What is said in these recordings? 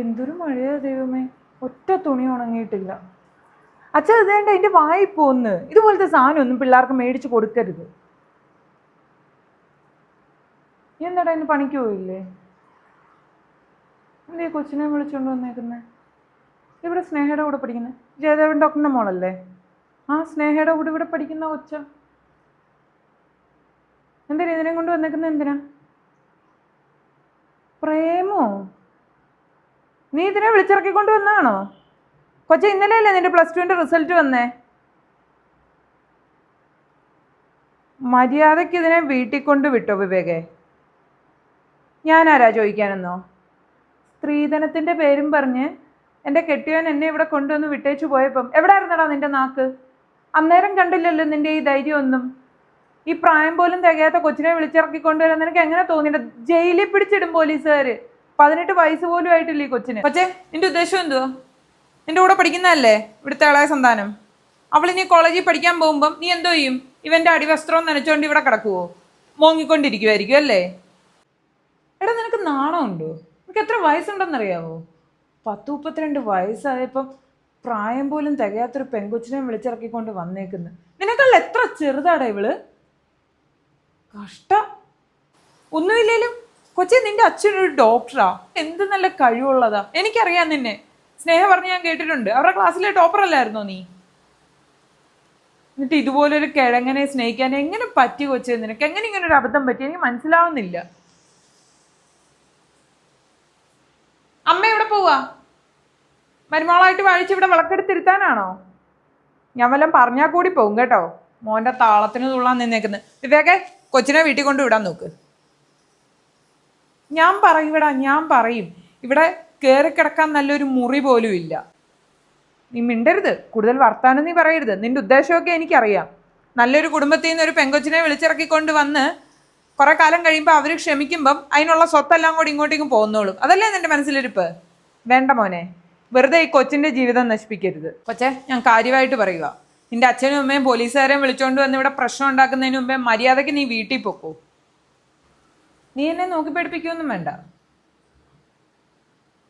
എന്തൊരു മഴയാ ദൈവമേ, ഒറ്റ തുണി ഉണങ്ങിയിട്ടില്ല. അച്ഛൻ ഇതേണ്ട അതിന്റെ വായിപ്പോന്ന്. ഇതുപോലത്തെ സാധനം ഒന്നും പിള്ളേർക്ക് മേടിച്ച് കൊടുക്കരുത്. എന്താടാ ഇന്ന് പണിക്ക് പോയില്ലേ? എന്തേ കൊച്ചിനെ വിളിച്ചോണ്ട് വന്നേക്കുന്നേ? ഇവിടെ സ്നേഹയുടെ കൂടെ പഠിക്കുന്നത് ജയദേവൻ ഡോക്ടറിന്റെ മോളല്ലേ? ആ സ്നേഹയുടെ കൂടെ ഇവിടെ പഠിക്കുന്ന കൊച്ച. എന്തിനാ ഇതിനെ കൊണ്ട് വന്നേക്കുന്നത്? എന്തിനാ? പ്രേമോ? നീ ഇതിനെ വിളിച്ചിറക്കിക്കൊണ്ട് വന്നാണോ? കൊച്ച ഇന്നലെയല്ലേ നിന്റെ +2 റിസൾട്ട് വന്നേ? മര്യാദയ്ക്ക് ഇതിനെ വീട്ടിൽ കൊണ്ട് വിട്ടോ വിവേകേ? ഞാനാരാ ചോദിക്കാനെന്നോ? സ്ത്രീധനത്തിന്റെ പേരും പറഞ്ഞ് എൻ്റെ കെട്ടിയവൻ എന്നെ ഇവിടെ കൊണ്ടുവന്ന് വിട്ടേച്ചു പോയപ്പം എവിടെ ആയിരുന്നടാ നിന്റെ നാക്ക്? അന്നേരം കണ്ടില്ലല്ലോ നിന്റെ ഈ ധൈര്യം ഒന്നും. ഈ പ്രായം പോലും തികയാത്ത കൊച്ചിനെ വിളിച്ചിറക്കിക്കൊണ്ടുവരാൻ നിനക്ക് എങ്ങനെ തോന്നിയിട്ട്? ജയിലിൽ പിടിച്ചിടും പോലീസുകാര്. 18 വയസ്സ് പോലും ആയിട്ടില്ല ഈ കൊച്ചിന്. പക്ഷേ നിന്റെ ഉദ്ദേശം എന്തുവാ? നിന്റെ കൂടെ പഠിക്കുന്നതല്ലേ ഇവിടുത്തെ ഇളയ സന്താനം? അവളിനി കോളേജിൽ പഠിക്കാൻ പോകുമ്പം നീ എന്തോ ചെയ്യും? ഇവന്റെ അടിവസ്ത്രവും നനച്ചോണ്ട് ഇവിടെ കിടക്കുവോ? മോങ്ങിക്കൊണ്ടിരിക്കുമായിരിക്കും അല്ലേ? എടാ നിനക്ക് നാണമുണ്ടോ? നിനക്ക് എത്ര വയസ്സുണ്ടെന്നറിയാവോ? 10-32 വയസ്സായപ്പം പ്രായം പോലും തികയാത്തൊരു പെൺകൊച്ചിനെ വിളിച്ചിറക്കിക്കൊണ്ട് വന്നേക്കുന്നു. നിനക്കല്ല എത്ര ചെറുതാടാ ഇവള്. കഷ്ടം. ഒന്നുമില്ലേലും കൊച്ചി നിന്റെ അച്ഛനൊരു ഡോക്ടറാ. എന്ത് നല്ല കഴിവുള്ളതാ. എനിക്കറിയാം നിന്നെ. സ്നേഹ പറഞ്ഞ് ഞാൻ കേട്ടിട്ടുണ്ട്. അവരുടെ ക്ലാസ്സിലെ ടോപ്പർ അല്ലായിരുന്നോ നീ? എന്നിട്ട് ഇതുപോലൊരു കിഴങ്ങനെ സ്നേഹിക്കാൻ എങ്ങനെ പറ്റി കൊച്ചേ നിനക്ക്? എങ്ങനെ ഇങ്ങനെ ഒരു അബദ്ധം പറ്റി? എനിക്ക് മനസ്സിലാവുന്നില്ല. അമ്മ എവിടെ പോവാ? മരുമോളായിട്ട് വഴിച്ച് ഇവിടെ വിളക്കെടുത്തിരുത്താനാണോ? ഞാൻ വല്ലതും പറഞ്ഞാൽ കൂടി പോകും കേട്ടോ. മോൻ്റെ താളത്തിന് തുള്ളാൻ നിന്നേക്കുന്നത്. വിവേകെ, കൊച്ചിനെ വീട്ടിൽ കൊണ്ട് വിടാൻ നോക്ക്. ഞാൻ പറയും. ഇവിടെ കയറി കിടക്കാൻ നല്ലൊരു മുറി പോലും ഇല്ല. നീ മിണ്ടരുത്. കൂടുതൽ വർത്താനം നീ പറയരുത്. നിന്റെ ഉദ്ദേശമൊക്കെ എനിക്കറിയാം. നല്ലൊരു കുടുംബത്തിൽ നിന്ന് ഒരു പെങ്കൊച്ചിനെ വിളിച്ചിറക്കിക്കൊണ്ട് വന്ന് കുറെ കാലം കഴിയുമ്പോൾ അവർ ക്ഷമിക്കുമ്പം അതിനുള്ള സ്വത്തെല്ലാം കൂടി ഇങ്ങോട്ടേക്കും പോകുന്നോളും. അതല്ലേ നിന്റെ മനസ്സിലിരിപ്പ്? വേണ്ട മോനെ, വെറുതെ ഈ കൊച്ചിന്റെ ജീവിതം നശിപ്പിക്കരുത്. കൊച്ചേ, ഞാൻ കാര്യമായിട്ട് പറയുക. നിന്റെ അച്ഛനും അമ്മയും പോലീസുകാരെയും വിളിച്ചോണ്ട് വന്ന് ഇവിടെ പ്രശ്നം ഉണ്ടാക്കുന്നതിന് മുമ്പേ മര്യാദയ്ക്ക് നീ വീട്ടിൽ പോക്കൂ. നീ എന്നെ നോക്കി പഠിപ്പിക്കുകയൊന്നും വേണ്ട.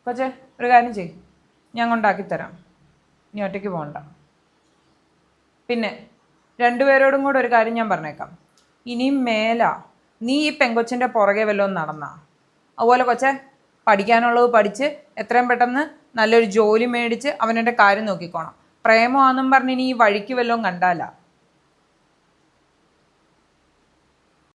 കൊച്ചേ, ഒരു കാര്യം ചെയ്യും, ഞാൻ കൊണ്ടാക്കിത്തരാം. നീ ഒറ്റയ്ക്ക് പോകണ്ട. പിന്നെ രണ്ടുപേരോടും കൂടെ ഒരു കാര്യം ഞാൻ പറഞ്ഞേക്കാം. ഇനിയും മേല നീ ഈ പെങ്കൊച്ചിൻ്റെ പുറകെ വല്ലതും നടന്നാ. അതുപോലെ കൊച്ചേ, പഠിക്കാനുള്ളത് പഠിച്ച് എത്രയും പെട്ടെന്ന് നല്ലൊരു ജോലി മേടിച്ച് അവനെൻ്റെ കാര്യം നോക്കിക്കോണം. പ്രേമമാണെന്നും പറഞ്ഞ് ഇനി ഈ വഴിക്ക് വല്ലതും കണ്ടാല